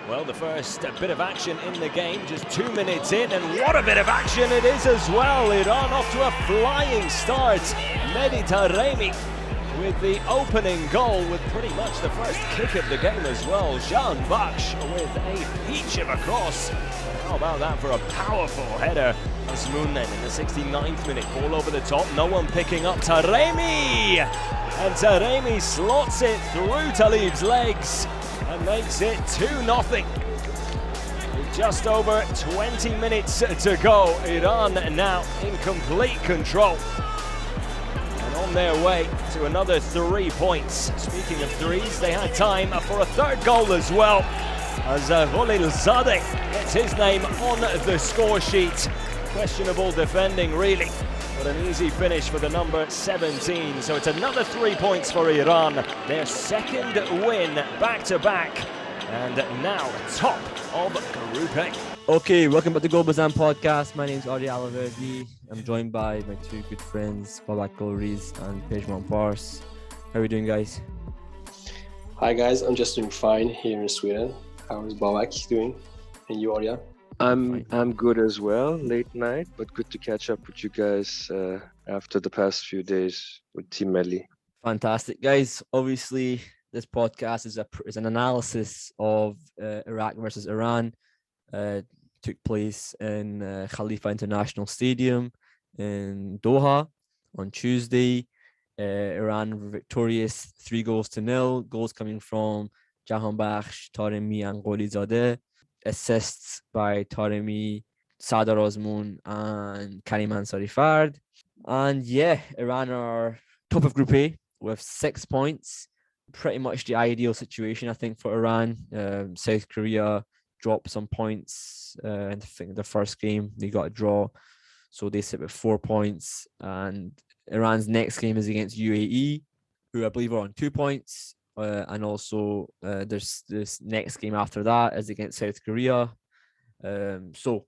Well, the first bit of action in the game, just 2 minutes in, and what a bit of action it is as well. Iran off to a flying start. Mahdi Taremi with the opening goal, with pretty much the first kick of the game as well. Javanbakhsh with a peach of a cross. How about that for a powerful header? Azmoun then in the 69th minute, ball over the top, no one picking up Taremi! And Taremi slots it through Talib's legs and makes it 2-0. With just over 20 minutes to go, Iran now in complete control. And on their way to another 3 points. Speaking of threes, they had time for a third goal as well, as Khalilzadeh gets his name on the score sheet. Questionable defending really, but an easy finish for the number 17. So it's another 3 points for Iran, their second win back-to-back, and now top of Group A. Okay, welcome back to Golriz podcast. My name is Arya Allahverdi. I'm joined by my two good friends, Babak, Golriz and Pezhman. How are we doing, guys? Hi guys, I'm just doing fine here in Sweden. How is Babak doing? And you, Arya? I'm good as well. Late night, but good to catch up with you guys after the past few days with Team Melli. Fantastic, guys. Obviously, this podcast is an analysis of Iraq versus Iran. Took place in Khalifa International Stadium in Doha on Tuesday. Iran were victorious 3-0. Goals coming from Jahanbakhsh, Taremi and Golriz. Assists by Taremi, Sadar Azmoun and Karim Ansari. And yeah, Iran are top of Group A with 6 points. Pretty much the ideal situation, I think, for Iran. South Korea dropped some points. I think the first game they got a draw, so they sit with 4 points. And Iran's next game is against UAE, who I believe are on 2 points. And also there's this next game after that is against South Korea. So,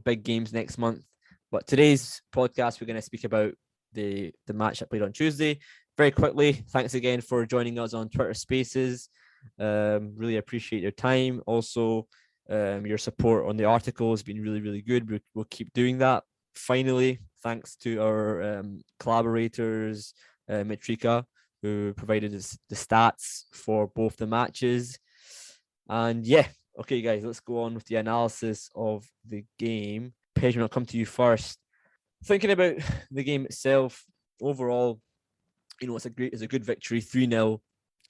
big games next month. But today's podcast, we're going to speak about the match that played on Tuesday. Very quickly, thanks again for joining us on Twitter Spaces. Really appreciate your time. Also, your support on the article has been really, really good. We'll keep doing that. Finally, thanks to our collaborators, Metrika, who provided us the stats for both the matches. And yeah, okay, guys, let's go on with the analysis of the game. Pezhman, I'll come to you first. Thinking about the game itself, overall, it's a good victory, 3-0,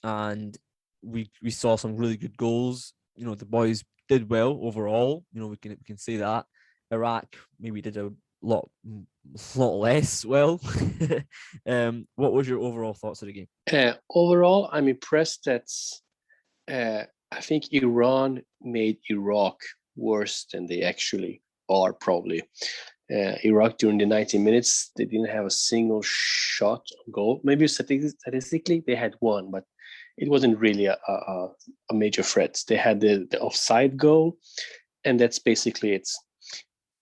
and we saw some really good goals. The boys did well overall. We can say that. Iraq maybe did a lot less well. What was your overall thoughts of the game? Overall, I'm impressed that I think Iran made Iraq worse than they actually are, probably. Iraq, during the 90 minutes, they didn't have a single shot on goal. Maybe statistically they had one, but it wasn't really a major threat. They had the offside goal, and that's basically it.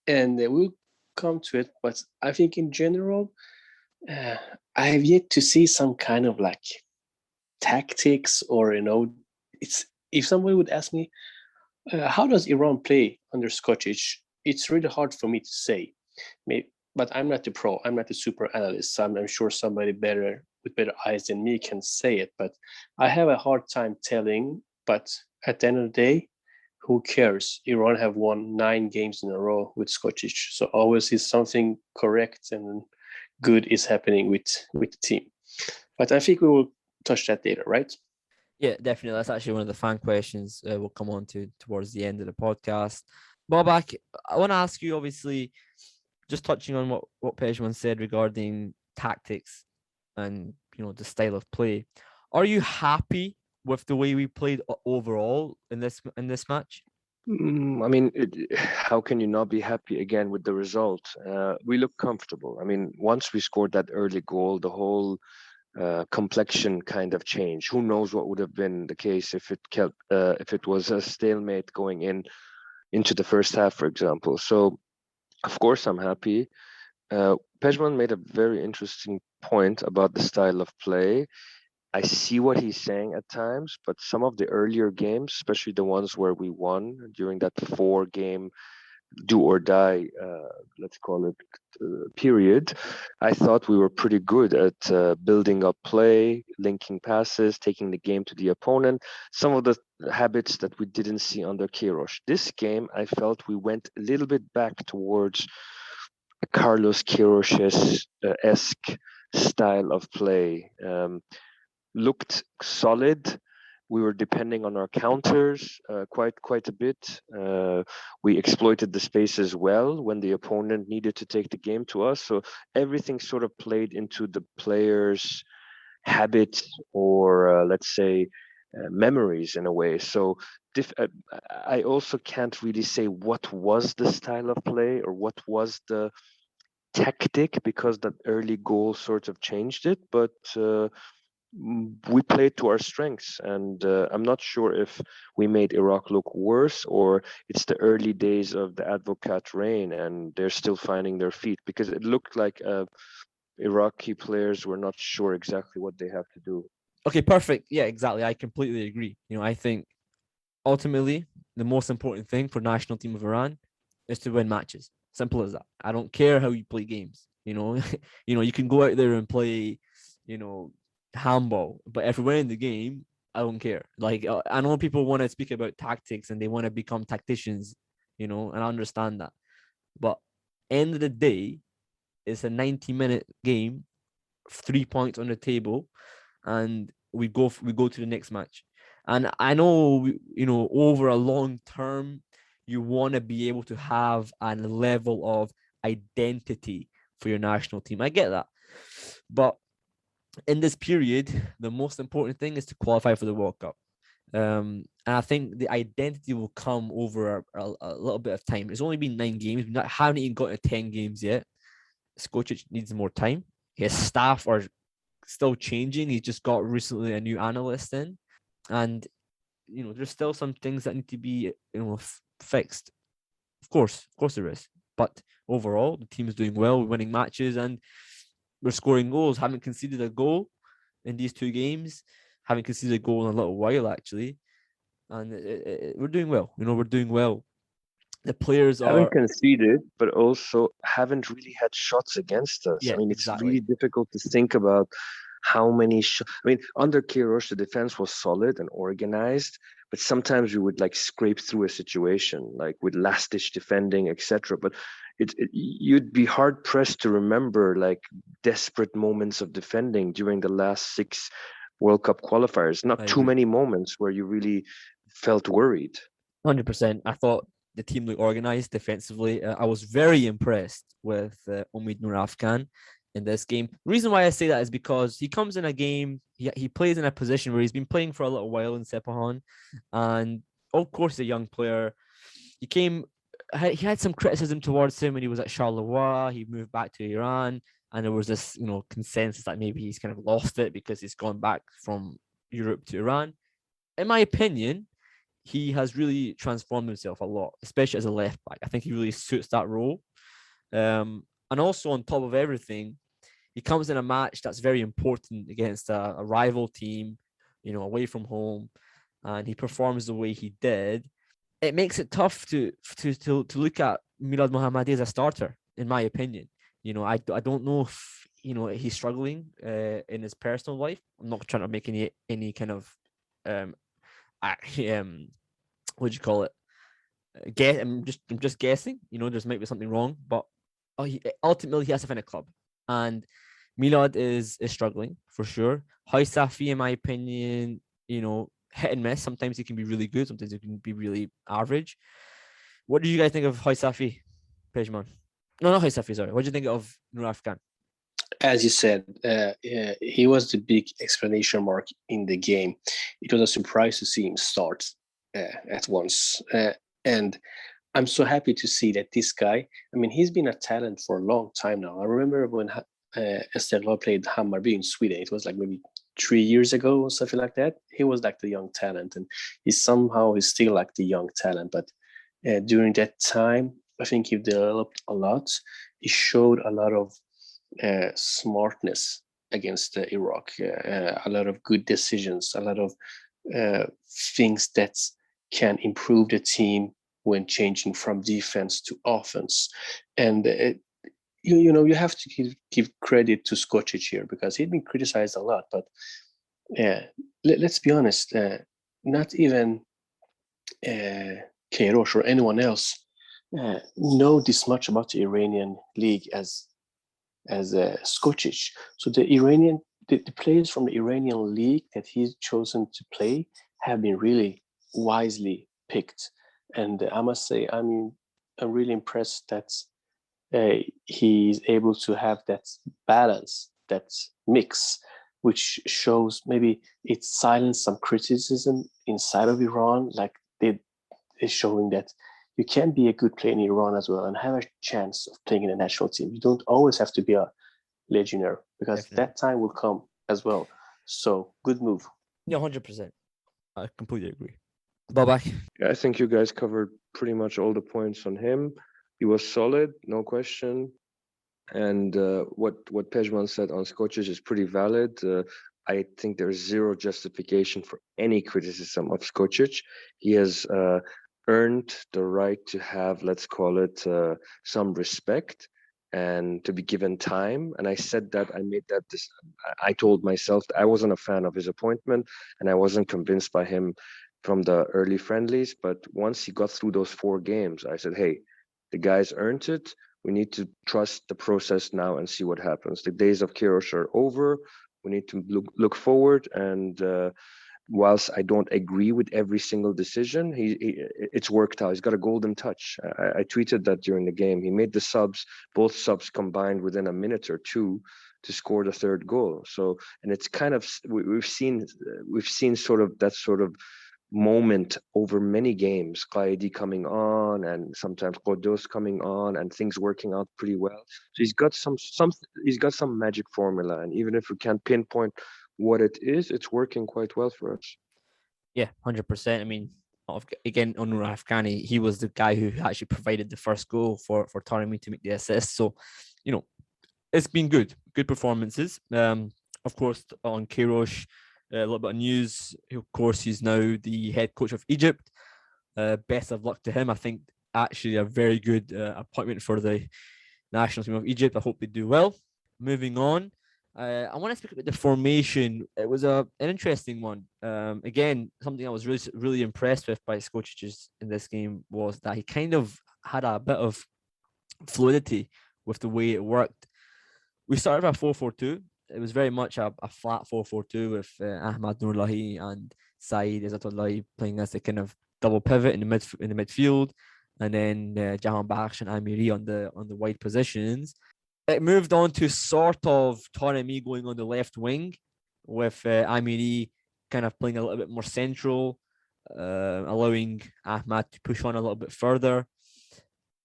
And we'll come to it, but I think in general, I have yet to see some kind of tactics, or it's, if somebody would ask me, how does Iran play under Skočić? It's really hard for me to say. But I'm not the pro. I'm not the super analyst. So I'm sure somebody with better eyes than me can say it. But I have a hard time telling. But at the end of the day, who cares? Iran have won 9 games in a row with Skočić. So always is something correct and good is happening with the team. But I think we will touch that later, right? Yeah, definitely. That's actually one of the fan questions we'll come on to towards the end of the podcast. Babak, I want to ask you, obviously, just touching on what Pezhman said regarding tactics and the style of play. Are you happy with the way we played overall in this match? How can you not be happy again with the result? We look comfortable. Once we scored that early goal, the whole complexion kind of changed. Who knows what would have been the case if it was a stalemate going into the first half, for example. So, of course, I'm happy. Pezhman made a very interesting point about the style of play. I see what he's saying at times, but some of the earlier games, especially the ones where we won during that 4-game do or die, let's call it, period, I thought we were pretty good at building up play, linking passes, taking the game to the opponent. Some of the habits that we didn't see under Queiroz. This game, I felt we went a little bit back towards Carlos Queiroz-esque style of play. Looked solid. We were depending on our counters quite a bit. We exploited the spaces well when the opponent needed to take the game to us. So everything sort of played into the players' habits or let's say memories in a way. So I also can't really say what was the style of play or what was the tactic, because that early goal sort of changed it. But we played to our strengths, and I'm not sure if we made Iraq look worse or it's the early days of the advocate reign and they're still finding their feet, because it looked like Iraqi players were not sure exactly what they have to do. Okay, perfect. Yeah, exactly. I completely agree. I think ultimately the most important thing for national team of Iran is to win matches. Simple as that. I don't care how you play games. You can go out there and play, handball, but if we're winning the game, I don't care. Like, I know people want to speak about tactics and they want to become tacticians, and I understand that. But end of the day, it's a 90-minute game, 3 points on the table, and we go to the next match. And I know, over a long term, you want to be able to have a level of identity for your national team. I get that. But in this period, the most important thing is to qualify for the World Cup. And I think the identity will come over a little bit of time. It's only been 9 games. We haven't even got to 10 games yet. Skočić needs more time. His staff are still changing. He's just got recently a new analyst in. And, there's still some things that need to be, fixed. Of course there is. But overall, the team is doing well, winning matches, and we're scoring goals. Haven't conceded a goal in these 2 games. Haven't conceded a goal in a little while, actually. And we're doing well. We're doing well. The players haven't conceded, but also haven't really had shots against us. Yeah, it's really difficult to think about how many shots. Under Queiroz, the defense was solid and organized, but sometimes we would scrape through a situation, like with last-ditch defending, etc. But you'd be hard pressed to remember desperate moments of defending during the last 6 World Cup qualifiers. Not too many moments where you really felt worried. 100%. I thought the team looked organized defensively. I was very impressed with Omid Noorafkan in this game. The reason why I say that is because he comes in a game, he plays in a position where he's been playing for a little while in Sepahan, and of course, he's a young player. He had some criticism towards him when he was at Charleroi. He moved back to Iran, and there was this, consensus that maybe he's kind of lost it because he's gone back from Europe to Iran. In my opinion, he has really transformed himself a lot, especially as a left back. I think he really suits that role. And also, on top of everything, he comes in a match that's very important against a rival team, away from home, and he performs the way he did. It makes it tough to look at Milad Mohammadi as a starter, in my opinion. I don't know if he's struggling in his personal life. I'm not trying to make any kind of what do you call it? I'm just guessing. There might be something wrong, but ultimately he has to find a club, and Milad is struggling for sure. Hossein, in my opinion, hit and miss. Sometimes he can be really good, sometimes he can be really average. What do you guys think of Hossein, Pezhman? No, not Hossein, sorry. What do you think of Noorafkan? As you said, he was the big explanation mark in the game. It was a surprise to see him start at once. And I'm so happy to see that this guy, he's been a talent for a long time now. I remember when Ezatolahi played Hammarby in Sweden. It was maybe 3 years ago or something like that. He was the young talent, and he's still the young talent. But during that time, I think he developed a lot. He showed a lot of smartness against Iraq. A lot of good decisions, a lot of things that can improve the team when changing from defense to offense. And you have to give credit to Skočić here, because he'd been criticized a lot. But let's be honest, not even Queiroz or anyone else know this much about the Iranian league as Skočić. So the players from the Iranian league that he's chosen to play have been really wisely picked. And I must say, I'm really impressed that he's able to have that balance, that mix, which shows maybe it silenced some criticism inside of Iran, like they're showing that you can be a good player in Iran as well and have a chance of playing in a national team. You don't always have to be a legionnaire, because Definitely. that time will come as well. So good move. Yeah, 100%. I completely agree. Babak. I think you guys covered pretty much all the points on him. He was solid, no question. And what Pezhman said on Skočić is pretty valid. I think there's zero justification for any criticism of Skočić. He has earned the right to have, let's call it, some respect and to be given time. And I said that, I told myself that I wasn't a fan of his appointment, and I wasn't convinced by him from the early friendlies. But once he got through those 4 games, I said, hey, the guy's earned it. We need to trust the process now and see what happens. The days of Queiroz are over. We need to look forward. And whilst I don't agree with every single decision, it's worked out. He's got a golden touch. I tweeted that during the game. He made the subs, both subs combined within a minute or two to score the 3rd goal. So, and it's kind of, we've seen sort of that sort of moment over many games, Qaidi coming on and sometimes Ghoddos coming on, and things working out pretty well. So he's got some magic formula, and even if we can't pinpoint what it is, it's working quite well for us. Yeah, 100%. I mean, again, on Noorafkan, he was the guy who actually provided the first goal for Taremi to make the assist. So, it's been good performances. Of course, on Queiroz, a little bit of news. Of course, he's now the head coach of Egypt. Best of luck to him. I think actually a very good appointment for the national team of Egypt. I hope they do well. Moving on, I want to speak about the formation. It was an interesting one. Again, something I was really, really impressed with by Skočić in this game was that he kind of had a bit of fluidity with the way it worked. We started with 4-4-2. It was very much a flat 4-4-2 with Ahmad, Nourollahi and Saeid, Ezatolahi playing as a kind of double pivot in the midfield, and then Javanbakhsh and Amiri on the wide positions. It moved on to sort of Taremi going on the left wing, with Amiri kind of playing a little bit more central, allowing Ahmad to push on a little bit further.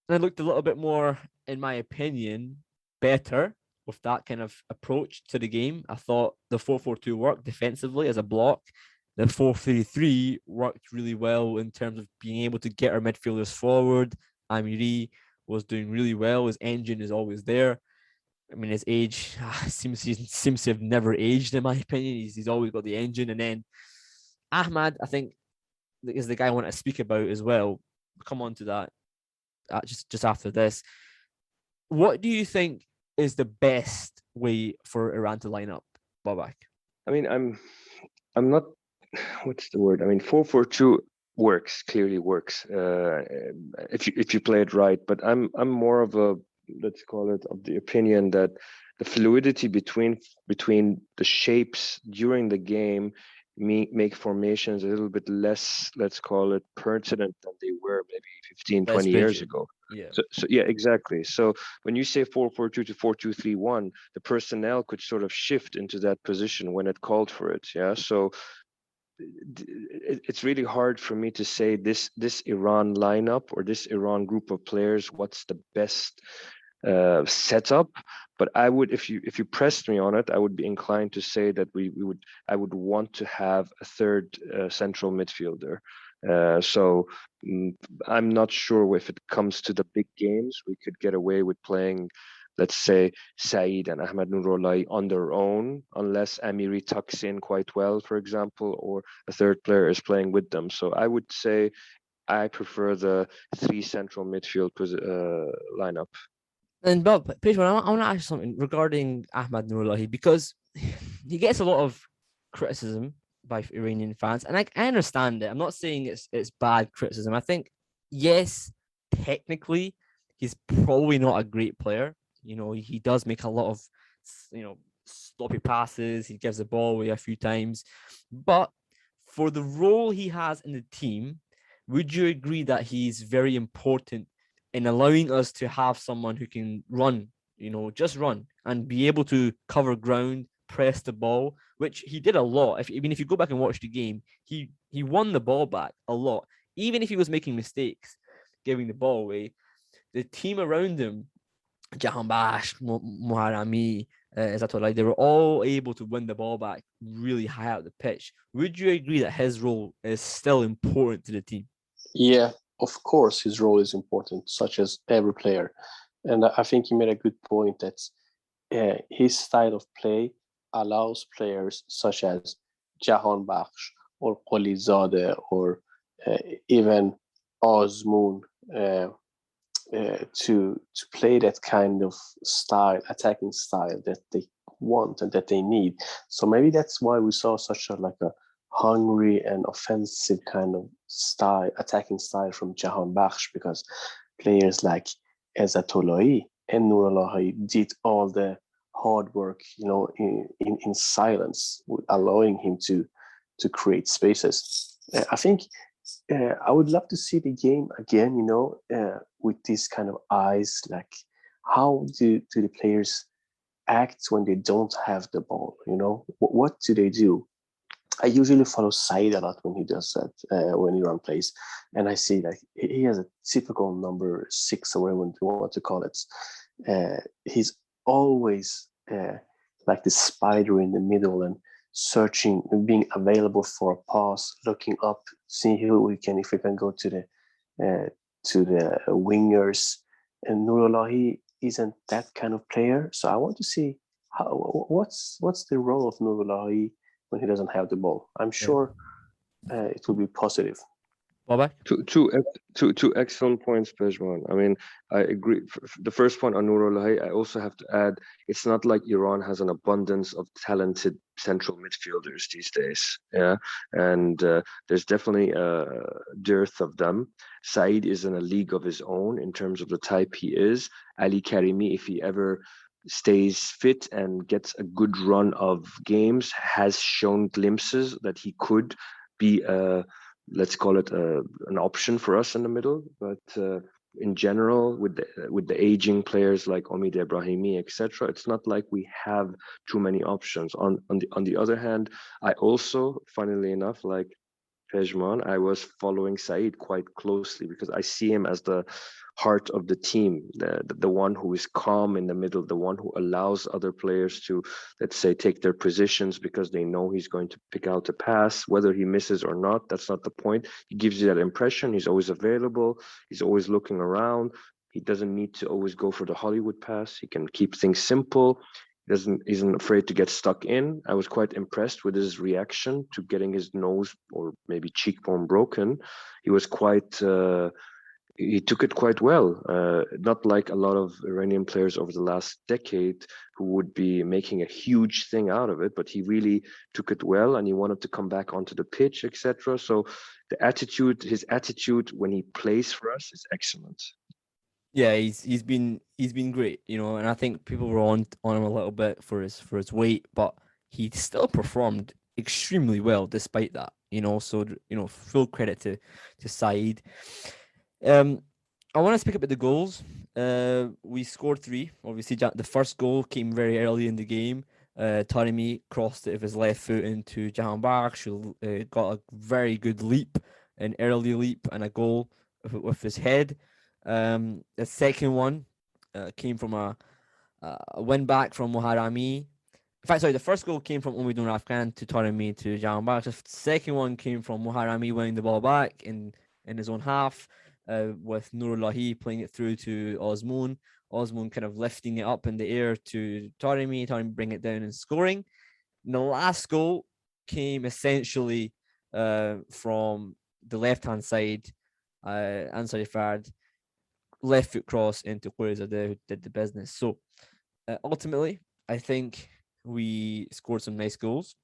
And it looked a little bit more, in my opinion, better with that kind of approach to the game. I thought the 4-4-2 worked defensively as a block. The 4-3-3 worked really well in terms of being able to get our midfielders forward. Amiri was doing really well. His engine is always there. I mean, his age seems to have never aged, in my opinion. He's always got the engine. And then Ahmad, I think, is the guy I want to speak about as well. We'll come on to that just after this. What do you think is the best way for Iran to line up, Babak? I mean, I'm not, what's the word? I mean, 4-4-2 clearly works if you play it right. But I'm more of a, let's call it, of the opinion that the fluidity between the shapes during the game make formations a little bit less, let's call it, pertinent than they were maybe 15, 20 years ago. Yeah. So yeah, exactly. So when you say 4-4-2 to 4-2-3-1, the personnel could sort of shift into that position when it called for it. Yeah. So it's really hard for me to say this Iran lineup or this Iran group of players, what's the best setup. But I would, if you pressed me on it, I would be inclined to say that I would want to have a third central midfielder. So I'm not sure if it comes to the big games, we could get away with playing let's say, Saeid and Ahmad Nourollahi on their own, unless Amiri tucks in quite well, for example, or a third player is playing with them. So I would say I prefer the 3 central midfield lineup. And Bob, Pezhman, I want to ask you something regarding Ahmad Nourollahi, because he gets a lot of criticism by Iranian fans, and I understand it. I'm not saying it's bad criticism. I think, yes, technically, he's probably not a great player. You know, he does make a lot of, sloppy passes. He gives the ball away a few times. But for the role he has in the team, would you agree that he's very important in allowing us to have someone who can run, just run and be able to cover ground, press the ball, which he did a lot. If you go back and watch the game, he won the ball back a lot. Even if he was making mistakes, giving the ball away, the team around him, Jahanbakhsh, Moharami, Ezatolahi, they were all able to win the ball back really high out the pitch. Would you agree that his role is still important to the team? Yeah, of course, his role is important, such as every player. And I think he made a good point that his style of play allows players such as Jahanbakhsh or Khalilzadeh or even Azmoun to play that kind of style, attacking style that they want and that they need. So maybe that's why we saw such a hungry and offensive kind of style, attacking style from Javanbakhsh, because players like Ezatolahi and Nourollahi did all the hard work, in silence, allowing him to create spaces. I think I would love to see the game again, with these kind of eyes, like how do the players act when they don't have the ball? What do they do? I usually follow Saeid a lot when he does that, when Iran plays. And I see he has a typical number 6 or whatever you want to call it. He's always like the spider in the middle and searching and being available for a pass, looking up, seeing if we can go to the wingers. And Nourollahi isn't that kind of player. So I want to see what's the role of Nourollahi when he doesn't have the ball. I'm sure it will be positive. Babak? Two excellent points, Pezhman. I mean, I agree. The first point on Nourollahi, I also have to add, it's not like Iran has an abundance of talented central midfielders these days. Yeah, and there's definitely a dearth of them. Saeid is in a league of his own in terms of the type he is. Ali Karimi, if he ever stays fit and gets a good run of games, has shown glimpses that he could be let's call it an option for us in the middle. But in general, with the aging players like Omid Ebrahimi, etc., it's not like we have too many options. On the other hand, I also, funnily enough, like Pezhman, I was following Saeid quite closely because I see him as the heart of the team, the one who is calm in the middle, the one who allows other players to, let's say, take their positions because they know he's going to pick out a pass, whether he misses or not. That's not the point. He gives you that impression. He's always available. He's always looking around. He doesn't need to always go for the Hollywood pass. He can keep things simple. Isn't afraid to get stuck in. I was quite impressed with his reaction to getting his nose or maybe cheekbone broken. He was quite he took it quite well. Not like a lot of Iranian players over the last decade who would be making a huge thing out of it, but he really took it well and he wanted to come back onto the pitch, etc. So his attitude when he plays for us is excellent. Yeah, he's been great, and I think people were on him a little bit for his weight, but he still performed extremely well despite that, So full credit to Saeid. I want to speak about the goals. We scored 3. Obviously, the first goal came very early in the game. Taremi crossed it with his left foot into Jahanbakhsh, who got a very good leap, an early leap, and a goal with his head. The second one came from a win back from Moharami. In fact, sorry, the first goal came from Omid Noorafkan to Taremi to Javanbakhsh. The second one came from Moharami winning the ball back in his own half, with Nourollahi playing it through to Azmoun. Azmoun kind of lifting it up in the air to Taremi bring it down and scoring. And the last goal came essentially from the left-hand side, Ansari Fard, left foot cross into Khalilzadeh, who did the business. So ultimately, I think we scored some nice goals.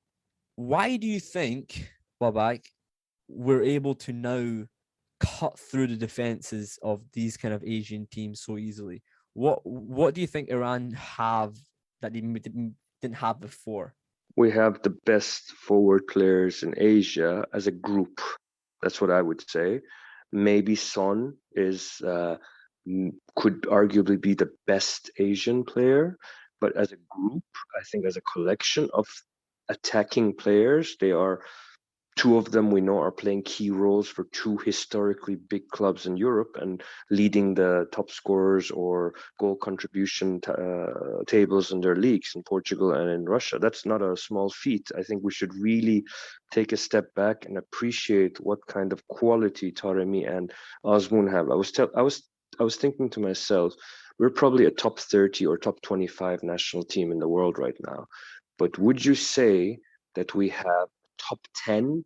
Why do you think, Babak, we're able to now cut through the defenses of these kind of Asian teams so easily? What do you think Iran have that they didn't have before? We have the best forward players in Asia as a group. That's what I would say. Maybe Son could arguably be the best Asian player, but as a group, I think as a collection of attacking players, they are two of them we know are playing key roles for two historically big clubs in Europe and leading the top scorers or goal contribution tables in their leagues in Portugal and in Russia. That's not a small feat. I think we should really take a step back and appreciate what kind of quality Taremi and Azmoun have. I was thinking to myself, we're probably a top 30 or top 25 national team in the world right now. But would you say that we have top 10,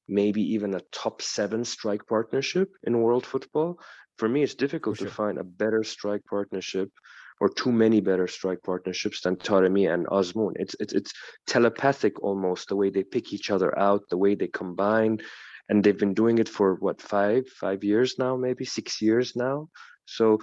maybe even a top 7 strike partnership in world football? For me, it's difficult to find a better strike partnership or too many better strike partnerships than Taremi and Azmoun. It's telepathic almost, the way they pick each other out, the way they combine. And they've been doing it for what, 5 years now, maybe 6 years now. So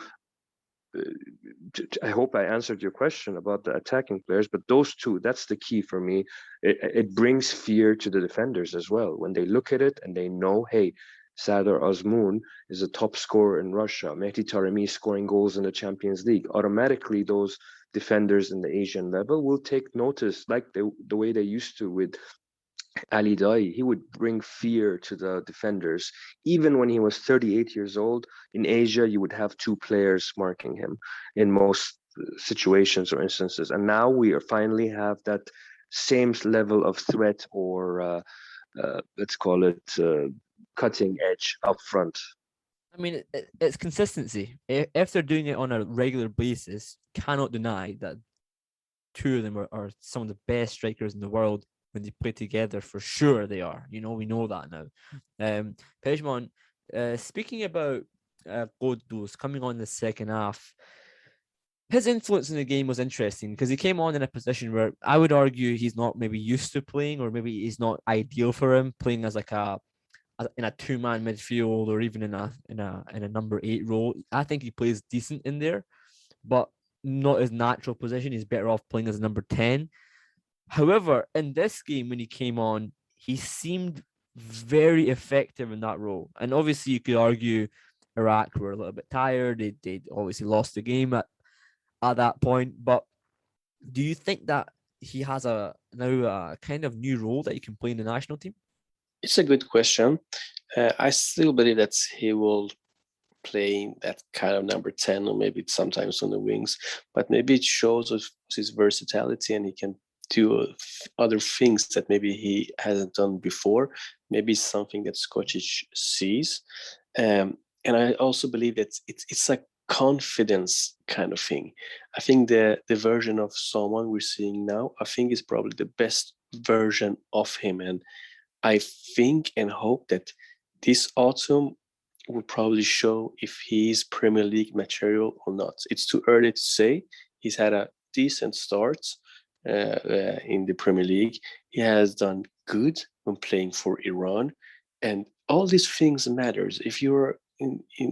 I hope I answered your question about the attacking players, but those two, that's the key for me. It brings fear to the defenders as well. When they look at it and they know, hey, Sardar Azmoun is a top scorer in Russia, Mahdi Taremi scoring goals in the Champions League, automatically those defenders in the Asian level will take notice, like the way they used to with Ali Dai. He would bring fear to the defenders. Even when he was 38 years old, in Asia, you would have 2 players marking him in most situations or instances. And now we finally have that same level of threat or let's call it cutting edge up front. I mean, it's consistency. If they're doing it on a regular basis, cannot deny that 2 of them are some of the best strikers in the world. When they play together, for sure they are. We know that now. Pezhman, speaking about Ghoddos coming on in the second half, his influence in the game was interesting because he came on in a position where I would argue he's not maybe used to playing, or maybe he's not ideal for him playing as like in a 2-man midfield or even in a number 8 role. I think he plays decent in there, but not his natural position. He's better off playing as a number 10. However, in this game, when he came on, he seemed very effective in that role. And obviously, you could argue Iraq were a little bit tired. They obviously lost the game at that point. But do you think that he has now a kind of new role that he can play in the national team? It's a good question. I still believe that he will play that kind of number 10 or maybe sometimes on the wings. But maybe it shows his versatility and he can do other things that maybe he hasn't done before. Maybe something that Skočić sees. And I also believe that it's a confidence kind of thing. I think the version of someone we're seeing now, I think is probably the best version of him. And I think and hope that this autumn will probably show if he is Premier League material or not. It's too early to say. He's had a decent start in the Premier League. He has done good when playing for Iran, and all these things matters. If you're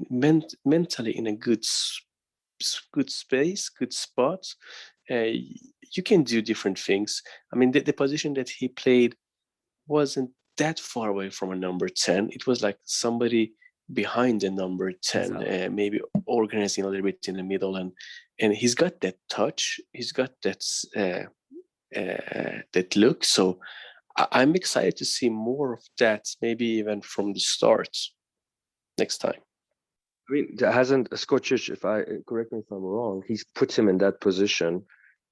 mentally in a good space, good spot, you can do different things. I mean, the position that he played wasn't that far away from a number 10. It was like somebody behind the number 10, exactly. Maybe organizing a little bit in the middle, and he's got that touch. He's got that that look. So I'm excited to see more of that, maybe even from the start next time. I mean, hasn't Skočić, correct me if I'm wrong, he's put him in that position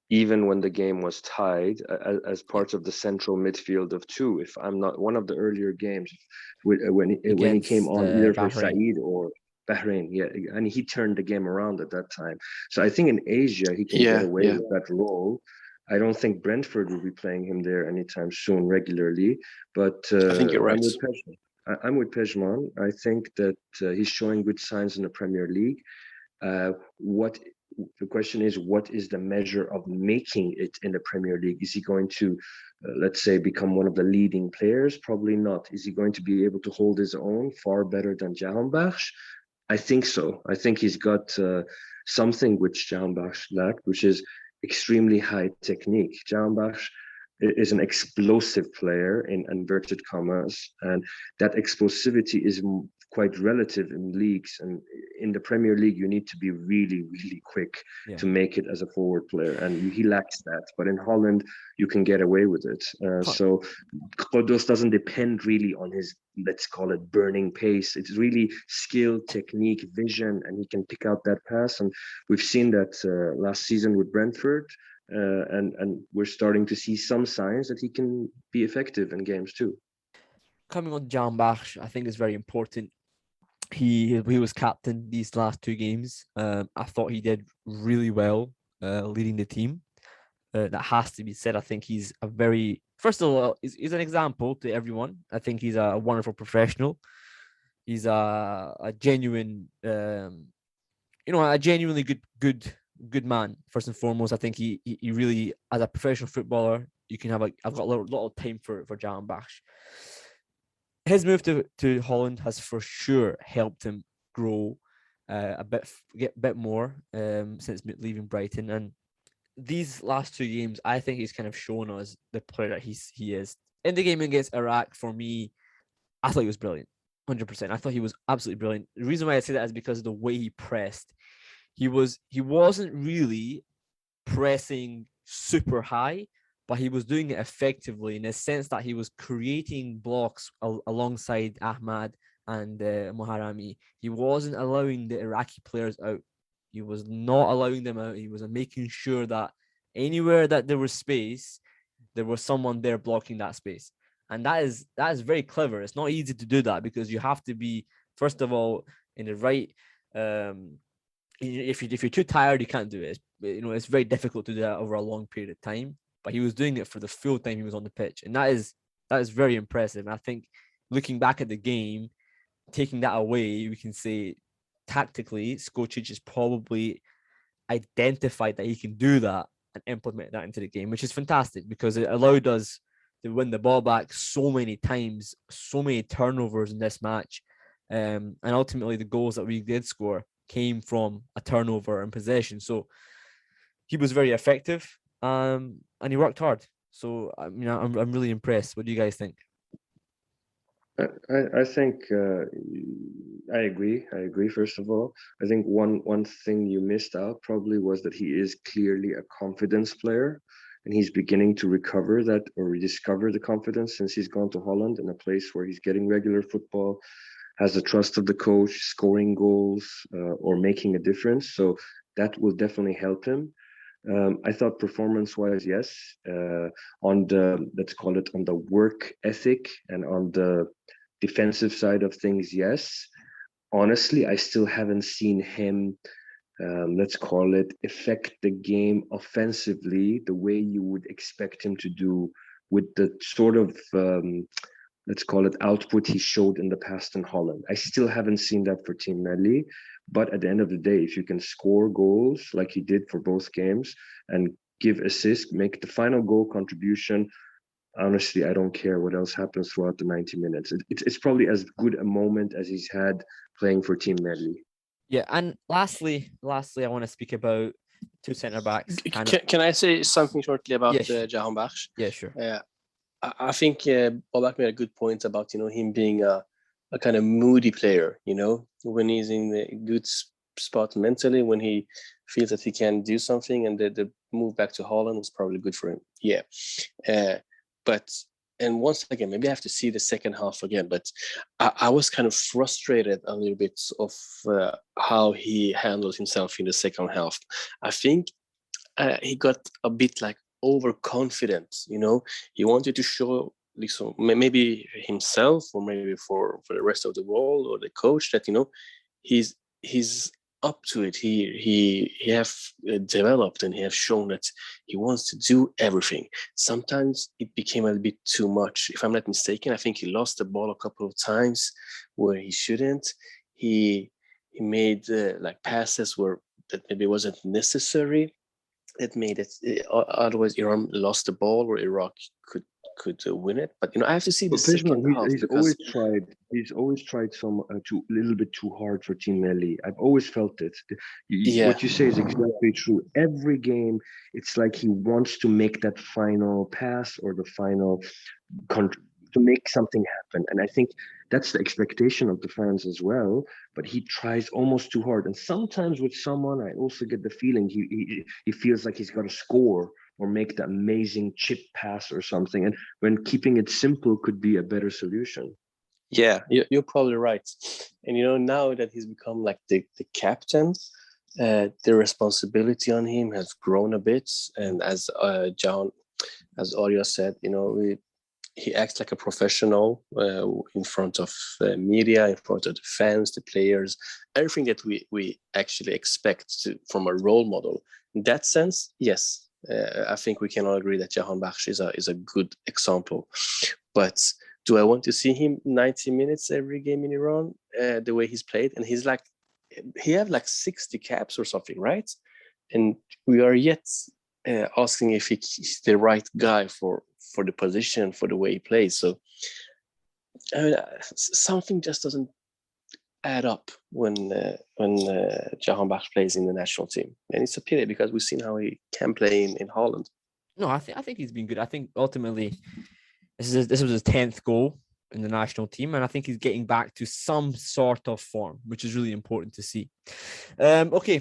even when the game was tied as part of the central midfield of 2. If I'm not, one of the earlier games when he came on either for Saeid or Bahrain, yeah, and he turned the game around at that time. So I think in Asia he can get away with that role. I don't think Brentford will be playing him there anytime soon regularly, but I think you're right. I'm with Pezhman. I think that he's showing good signs in the Premier League. What the question is, what is the measure of making it in the Premier League? Is he going to, let's say, become one of the leading players? Probably not. Is he going to be able to hold his own far better than Jahanbakhsh? I think so. I think he's got something which Jahanbakhsh lacked, which is extremely high technique. Javanbakhsh is an explosive player in inverted commas, and that explosivity is quite relative in leagues. And in the Premier League, you need to be really, really quick to make it as a forward player, and he lacks that. But in Holland, you can get away with it. So Ghoddos doesn't depend really on his, let's call it, burning pace. It's really skill, technique, vision, and he can pick out that pass. And we've seen that last season with Brentford, and we're starting to see some signs that he can be effective in games too. Coming on Javanbakhsh, I think is very important. He was captain these last two games. I thought he did really well leading the team. That has to be said. I think he's a very, first of all, he's an example to everyone. I think he's a wonderful professional. He's a genuine, a genuinely good man. First and foremost, I think he really, as a professional footballer, you can have I've got a lot of time for Javanbakhsh. His move to Holland has for sure helped him grow get a bit more since leaving Brighton. And these last two games, I think he's kind of shown us the player that he is. In the game against Iraq, for me, I thought he was brilliant, 100%. I thought he was absolutely brilliant. The reason why I say that is because of the way he pressed. He wasn't really pressing super high, but he was doing it effectively in the sense that he was creating blocks alongside Ahmad and Moharami. He wasn't allowing the Iraqi players out. He was not allowing them out. He was making sure that anywhere that there was space, there was someone there blocking that space. And that is very clever. It's not easy to do that because you have to be, first of all, in the right. If you're too tired, you can't do it. It's very difficult to do that over a long period of time. But he was doing it for the full time he was on the pitch, and that is very impressive. And I think looking back at the game, taking that away, we can say tactically, Skočić has probably identified that he can do that and implement that into the game, which is fantastic because it allowed us to win the ball back so many times, so many turnovers in this match, and ultimately the goals that we did score came from a turnover and possession. So he was very effective. And he worked hard. So I'm really impressed. What do you guys think? I think I agree. First of all, I think one thing you missed out probably was that he is clearly a confidence player, and he's beginning to recover that or rediscover the confidence since he's gone to Holland, in a place where he's getting regular football, has the trust of the coach, scoring goals or making a difference. So that will definitely help him. I thought performance-wise, yes. On the, let's call it, on the work ethic and on the defensive side of things, yes. Honestly, I still haven't seen him, let's call it, affect the game offensively the way you would expect him to do with the sort of, let's call it, output he showed in the past in Holland. I still haven't seen that for Team Melli. But at the end of the day, if you can score goals like he did for both games and give assists, make the final goal contribution, honestly, I don't care what else happens throughout the 90 minutes. It's probably as good a moment as he's had playing for Team Melli. Yeah, and lastly, I want to speak about two centre-backs. Can I say something shortly about Jahanbakhsh? Yeah, sure. I think Babak made a good point about, him being a kind of moody player, when he's in a good spot mentally, when he feels that he can do something, and the move back to Holland is probably good for him. Yeah. And once again, maybe I have to see the second half again, but I was kind of frustrated a little bit of how he handled himself in the second half. I think he got a bit like overconfident, he wanted to show maybe himself or maybe for the rest of the world or the coach that, he's up to it. He have developed, and he have shown that he wants to do everything. Sometimes it became a bit too much. If I'm not mistaken, I think he lost the ball a couple of times where he shouldn't. He made like passes where that maybe wasn't necessary. It made it otherwise Iran lost the ball where Iraq could win it. But I have to see the second half. He's always tried some a little bit too hard for Team Melli. I've always felt it. Yeah. What you say is exactly true. Every game, it's like he wants to make that final pass or the final to make something happen. And I think that's the expectation of the fans as well. But he tries almost too hard. And sometimes with someone, I also get the feeling he feels like he's got to score or make the amazing chip pass or something. And when keeping it simple could be a better solution. Yeah, you're probably right. And now that he's become like the captain, the responsibility on him has grown a bit. And as Arya said, he acts like a professional in front of media, in front of the fans, the players, everything that we actually expect from a role model. In that sense, yes, I think we can all agree that Jahanbakhsh is a good example. But do I want to see him 90 minutes every game in Iran, the way he's played? And he have like 60 caps or something, right? And we are yet asking if he's the right guy for the position, for the way he plays. So something just doesn't add up when Jahanbakhsh plays in the national team, and it's a pity because we've seen how he can play in Holland. No, I think he's been good. I think ultimately this was his 10th goal in the national team, and I think he's getting back to some sort of form, which is really important to see. Okay,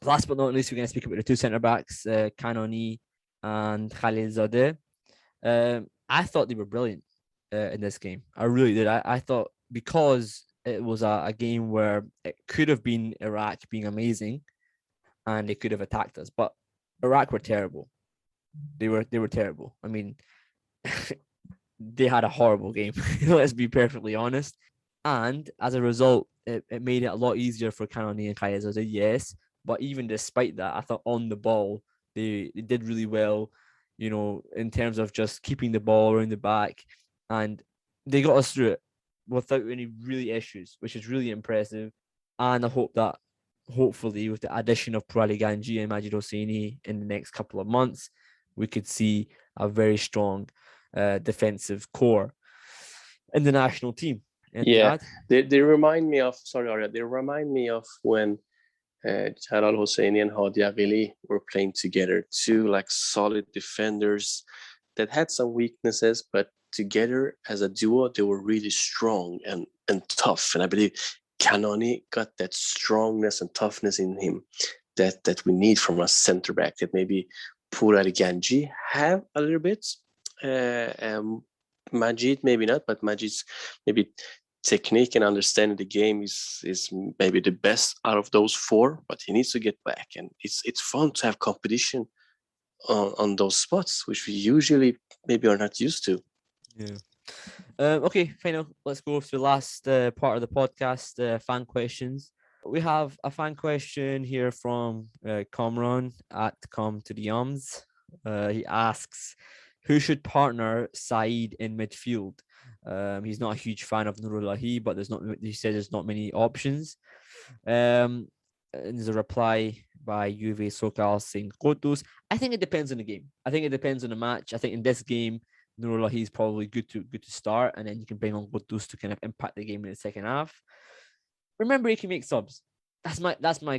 last but not least, we're going to speak about the two centre backs, Kanaani and Khalilzadeh. I thought they were brilliant in this game. I really did. I thought because it was a game where it could have been Iraq being amazing and they could have attacked us, but Iraq were terrible. They were terrible. I mean, they had a horrible game. Let's be perfectly honest. And as a result, it made it a lot easier for Kanaani and Khalilzadeh, yes. But even despite that, I thought on the ball, they did really well, in terms of just keeping the ball around the back. And they got us through it without any really issues, which is really impressive. And I hope that hopefully with the addition of Ali Ganji and Majid Hosseini in the next couple of months, we could see a very strong defensive core in the national team. Yeah, they remind me of, sorry, Arya, they remind me of when Jalal Hosseini and Hadi Aqili were playing together. Two like solid defenders that had some weaknesses, but together as a duo, they were really strong and tough. And I believe Kanaani got that strongness and toughness in him that we need from a centre back, that maybe Ali Ganji have a little bit. Majid maybe not, but Majid's maybe technique and understanding the game is maybe the best out of those four, but he needs to get back. And it's fun to have competition on those spots, which we usually maybe are not used to. Yeah. Okay, final. Let's go to the last part of the podcast, fan questions. We have a fan question here from Comron at Com to the Ums. He asks, who should partner Saeid in midfield? He's not a huge fan of Nourollahi, but he says there's not many options. And there's a reply by Juve Sokal saying Ghoddos. I think it depends on the game. I think it depends on the match. I think in this game, Nourollahi is probably good to start, and then you can bring on Ghoddos to kind of impact the game in the second half. Remember, you can make subs. That's my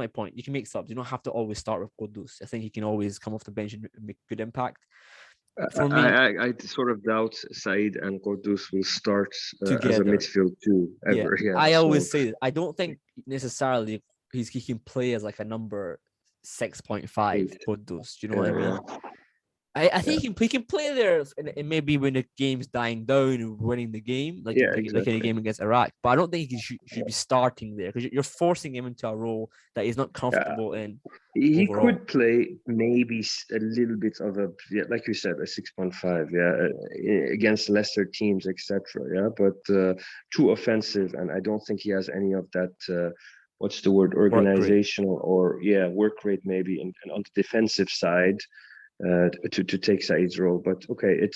point. You can make subs. You don't have to always start with Ghoddos. I think he can always come off the bench and make good impact. For me, I sort of doubt Saeid and Ghoddos will start as a midfield too. Ever. Yeah. I always say that. I don't think necessarily he can play as like a number 6.5 Ghoddos. Do you know what I mean? I think he can play there, and maybe when the game's dying down and winning the game, like like in a game against Iraq. But I don't think he should be starting there, because you're forcing him into a role that he's not comfortable in. He overall. could play maybe a little bit of a, like you said, a 6.5, against lesser teams, etc. But too offensive, and I don't think he has any of that. What's the word? Organizational or work rate maybe, and on the defensive side. To take Saeid's role, but okay,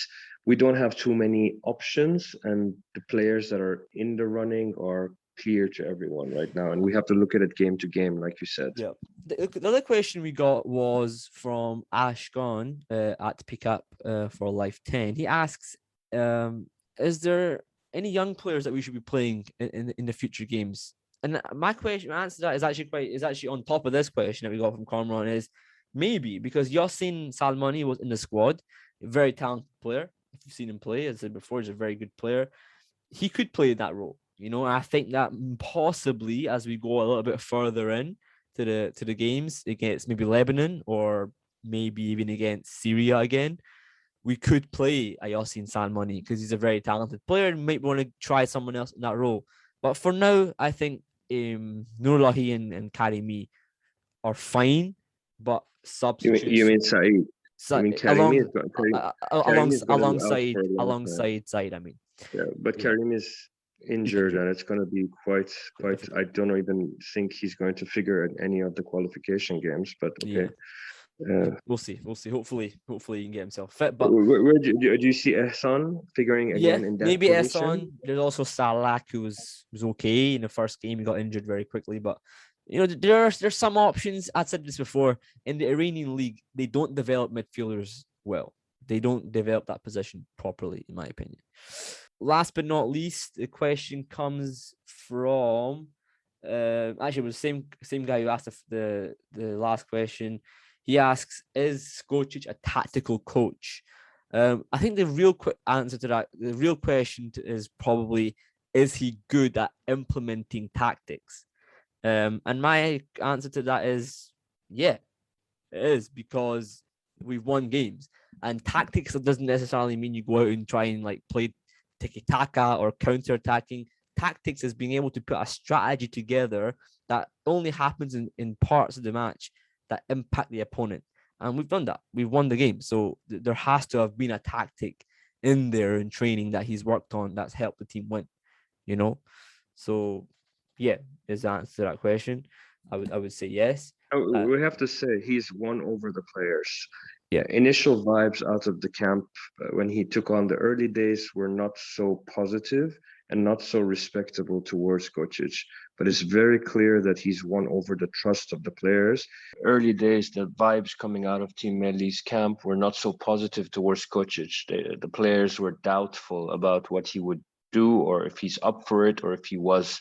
we don't have too many options, and the players that are in the running are clear to everyone right now, and we have to look at it game to game, like you said. Yeah. The other question we got was from Ashkan at Pickup for Life 10. He asks, is there any young players that we should be playing in the future games? And my answer to that is actually on top of this question that we got from Cormoran is maybe, because Yassine Salmani was in the squad, a very talented player. If you've seen him play, as I said before, he's a very good player. He could play that role, and I think that possibly as we go a little bit further in to the games against maybe Lebanon or maybe even against Syria again, we could play a Yassine Salmani because he's a very talented player and might want to try someone else in that role. But for now, I think Nourollahi and Taremi are fine, but substitutes. You mean Saeid? Alongside Saeid, I mean. Yeah, but Karim is injured, and it's going to be quite. I don't even think he's going to figure in any of the qualification games. But okay, we'll see. Hopefully, he can get himself fit. But where do you see Ehsan figuring again in that maybe position? Ehsan. There's also Salah, who was okay in the first game. He got injured very quickly, but. There's some options. I said this before. In the Iranian league, they don't develop midfielders well. They don't develop that position properly, in my opinion. Last but not least, the question comes from actually it was the same guy who asked the last question. He asks, is Skočić a tactical coach? I think the real quick answer to that, the real question is probably, is he good at implementing tactics? And my answer to that is, yeah, it is, because we've won games. And tactics doesn't necessarily mean you go out and try and play tiki-taka or counter-attacking. Tactics is being able to put a strategy together that only happens in parts of the match that impact the opponent. And we've done that. We've won the game. So there has to have been a tactic in there in training that he's worked on that's helped the team win, So... yeah, is the answer to that question. I would say yes. We have to say he's won over the players. Yeah. Initial vibes out of the camp when he took on the early days were not so positive and not so respectable towards Skočić. But it's very clear that he's won over the trust of the players. Early days, the vibes coming out of Team Melli's camp were not so positive towards Skočić. The players were doubtful about what he would do, or if he's up for it, or if he was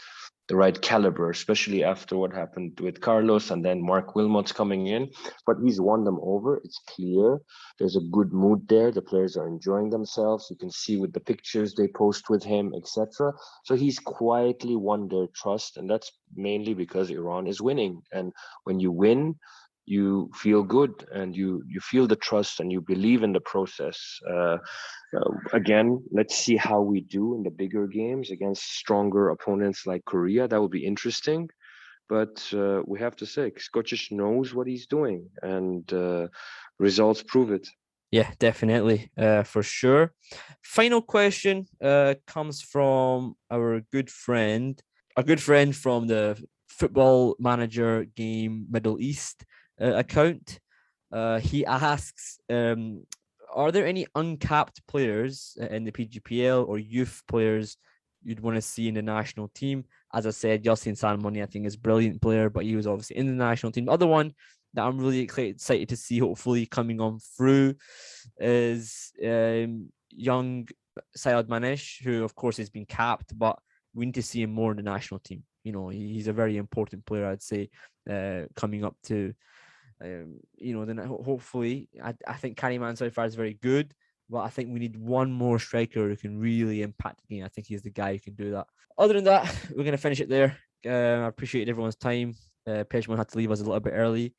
the right caliber, especially after what happened with Carlos and then Mark Wilmot's coming in. But he's won them over. It's clear. There's a good mood there. The players are enjoying themselves. You can see with the pictures they post with him, etc. So he's quietly won their trust, and that's mainly because Iran is winning. And when you win, you feel good, and you feel the trust, and you believe in the process. Again, let's see how we do in the bigger games against stronger opponents like Korea. That would be interesting. But we have to say, Skočić knows what he's doing, and results prove it. Yeah, definitely, for sure. Final question comes from our good friend from the Football Manager Game Middle East account. He asks, are there any uncapped players in the PGPL or youth players you'd want to see in the national team? As I said, Yassine Salmani, I think, is a brilliant player, but he was obviously in the national team. The other one that I'm really excited to see, hopefully coming on through, is young Saeid Manish, who, of course, has been capped, but we need to see him more in the national team. He's a very important player, I'd say, coming up to... then hopefully, I think Kanaani so far is very good, but I think we need one more striker who can really impact the game. I think he's the guy who can do that. Other than that, we're going to finish it there. I appreciate everyone's time. Pezhman had to leave us a little bit early.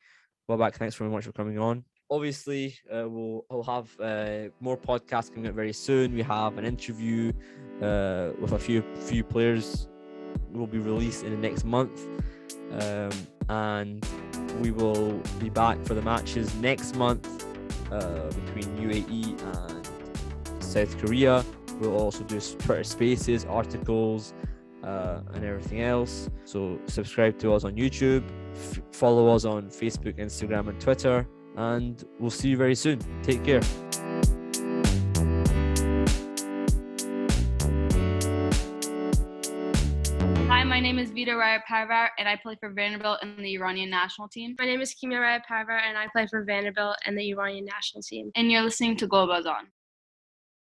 Babak, thanks very much for coming on. obviously, we'll have more podcasts coming out very soon. We have an interview with a few players will be released in the next month, and we will be back for the matches next month between UAE and South Korea. We'll also do Twitter Spaces, articles, and everything else. So subscribe to us on YouTube, follow us on Facebook, Instagram, and Twitter, and we'll see you very soon. Take care. Hi, my name is Vida Raya Parvar, and I play for Vanderbilt in the Iranian national team. My name is Kimia Raya Parvar, and I play for Vanderbilt and the Iranian national team. And you're listening to Golriz on.